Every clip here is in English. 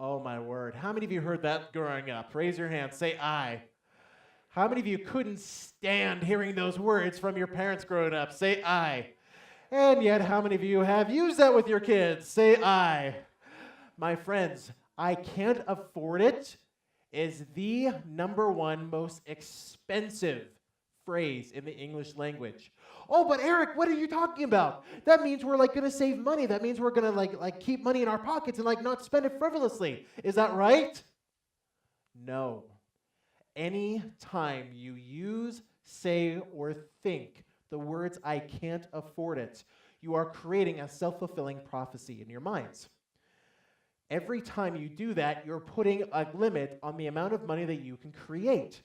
Oh my word. How many of you heard that growing up? Raise your hand. Say I. How many of you couldn't stand hearing those words from your parents growing up? Say I. And yet, how many of you have used that with your kids? Say I. My friends, I can't afford it is the number one most expensive phrase in the English language. Oh, but Eric, what are you talking about? That means we're like gonna save money. That means we're gonna like keep money in our pockets and like not spend it frivolously. Is that right? No. Any time you use, say, or think the words I can't afford it, you are creating a self-fulfilling prophecy in your minds. Every time you do that, you're putting a limit on the amount of money that you can create.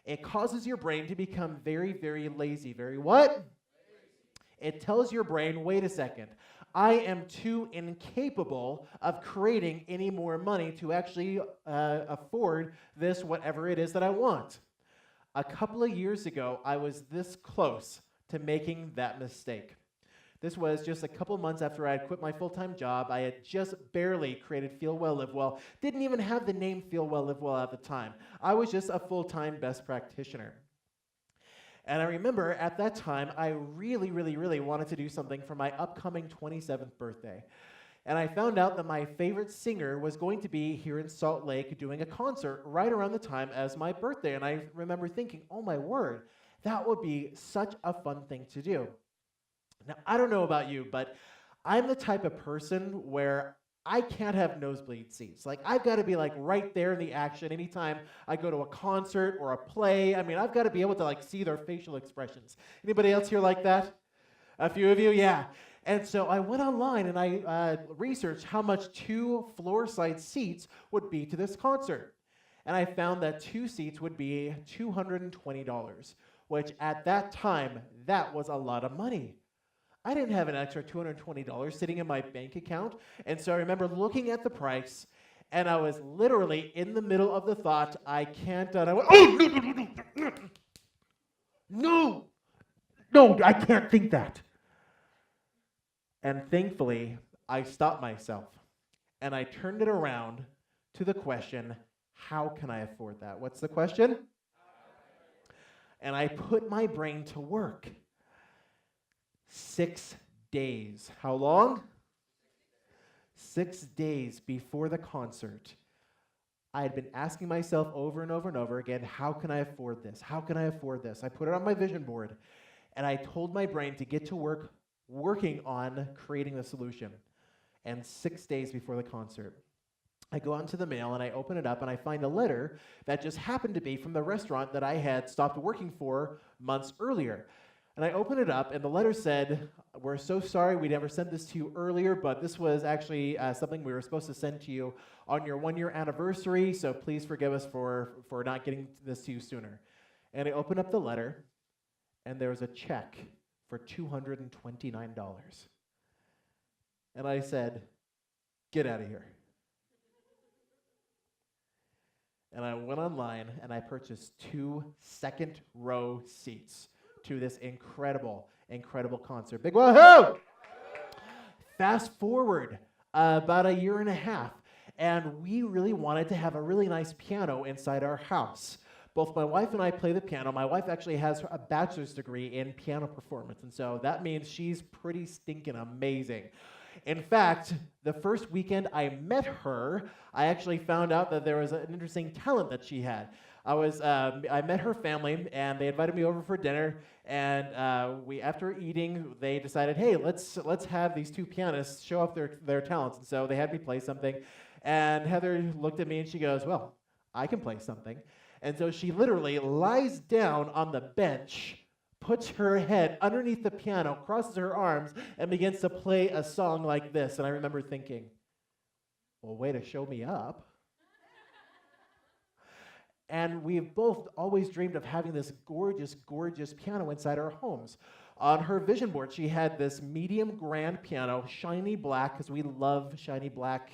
It causes your brain to become very, very lazy. Very what? It tells your brain, wait a second, I am too incapable of creating any more money to actually afford this, whatever it is that I want. A couple of years ago, I was this close to making that mistake. This was just a couple months after I had quit my full-time job. I had just barely created Feel Well, Live Well. Didn't even have the name Feel Well, Live Well at the time. I was just a full-time best practitioner. And I remember at that time, I really, really, really wanted to do something for my upcoming 27th birthday. And I found out that my favorite singer was going to be here in Salt Lake doing a concert right around the time as my birthday. And I remember thinking, oh my word, that would be such a fun thing to do. Now, I don't know about you, but I'm the type of person where I can't have nosebleed seats. Like, I've got to be like right there in the action anytime I go to a concert or a play. I mean, I've got to be able to like see their facial expressions. Anybody else here like that? A few of you, yeah. And so I went online and I researched how much 2 floor-side seats would be to this concert. And I found that 2 seats would be $220, which at that time, that was a lot of money. I didn't have an extra $220 sitting in my bank account. And so I remember looking at the price, and I was literally in the middle of the thought, I can't, and I went, oh, no, no, no, no, no, no, no, I can't think that. And thankfully, I stopped myself, and I turned it around to the question, how can I afford that? What's the question? And I put my brain to work. 6 days. How long? 6 days before the concert. I had been asking myself over and over and over again, how can I afford this? How can I afford this? I put it on my vision board, and I told my brain to get to work working on creating the solution. And 6 days before the concert, I go out into the mail, and I open it up, and I find a letter that just happened to be from the restaurant that I had stopped working for months earlier. And I opened it up, and the letter said, we're so sorry we never sent this to you earlier, but this was actually something we were supposed to send to you on your 1-year anniversary, so please forgive us for not getting this to you sooner. And I opened up the letter, and there was a check for $229. And I said, get out of here. And I went online, and I purchased 2 second-row seats to this incredible, incredible concert. Big woohoo! Fast forward about a year and a half, and we really wanted to have a really nice piano inside our house. Both my wife and I play the piano. My wife actually has a bachelor's degree in piano performance, and so that means she's pretty stinking amazing. In fact, the first weekend I met her, I actually found out that there was an interesting talent that she had. I met her family, and they invited me over for dinner. And after eating, they decided, hey, let's have these 2 pianists show off their talents. And so they had me play something. And Heather looked at me and she goes, well, I can play something. And so she literally lies down on the bench, puts her head underneath the piano, crosses her arms, and begins to play a song like this. And I remember thinking, well, way to show me up. And we've both always dreamed of having this gorgeous, gorgeous piano inside our homes. On her vision board, she had this medium grand piano, shiny black, because we love shiny black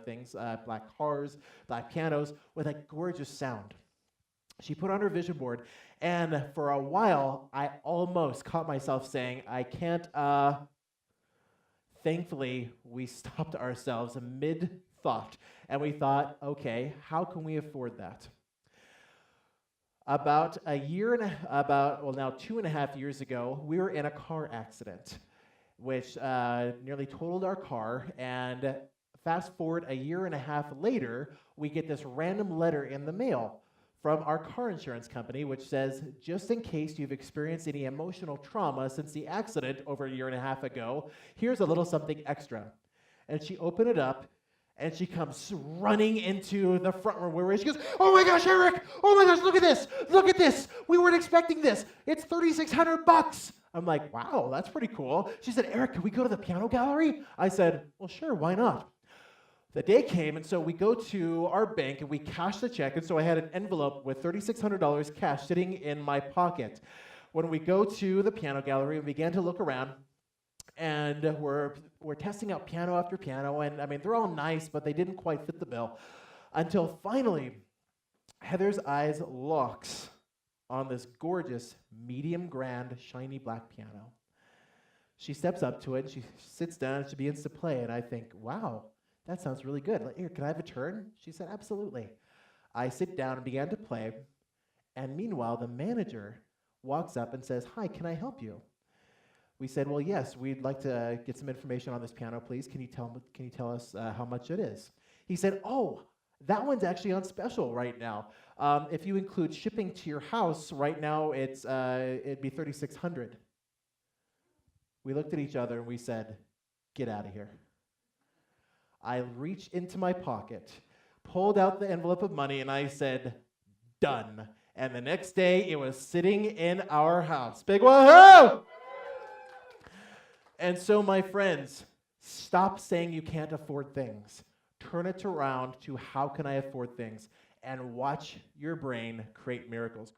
things, black cars, black pianos, with a gorgeous sound. She put on her vision board, and for a while, I almost caught myself saying, I can't, thankfully, we stopped ourselves mid thought. And we thought, okay, how can we afford that? About now 2.5 years ago, we were in a car accident, which nearly totaled our car. And fast forward a year and a half later, we get this random letter in the mail from our car insurance company, which says, just in case you've experienced any emotional trauma since the accident over a year and a half ago, here's a little something extra. And she opened it up, and she comes running into the front room where she goes, oh my gosh, Eric, oh my gosh, look at this, we weren't expecting this, it's $3,600. I'm like, wow, that's pretty cool. She said, Eric, can we go to the piano gallery? I said, well, sure, why not? The day came, and so we go to our bank, and we cash the check, and so I had an envelope with $3,600 cash sitting in my pocket. When we go to the piano gallery, we began to look around, and we're testing out piano after piano, and I mean, they're all nice, but they didn't quite fit the bill. Until finally, Heather's eyes locks on this gorgeous, medium grand, shiny black piano. She steps up to it, and she sits down, and she begins to play, and I think, wow, that sounds really good. Like, here, can I have a turn? She said, absolutely. I sit down and began to play, and meanwhile, the manager walks up and says, hi, can I help you? We said, well, yes, we'd like to get some information on this piano, please. Can you tell us how much it is? He said, oh, that one's actually on special right now. If you include shipping to your house, right now it'd be $3,600. We looked at each other and we said, get out of here. I reached into my pocket, pulled out the envelope of money, and I said, done. And the next day, it was sitting in our house. Big woohoo! And so, my friends, stop saying you can't afford things. Turn it around to how can I afford things, and watch your brain create miracles.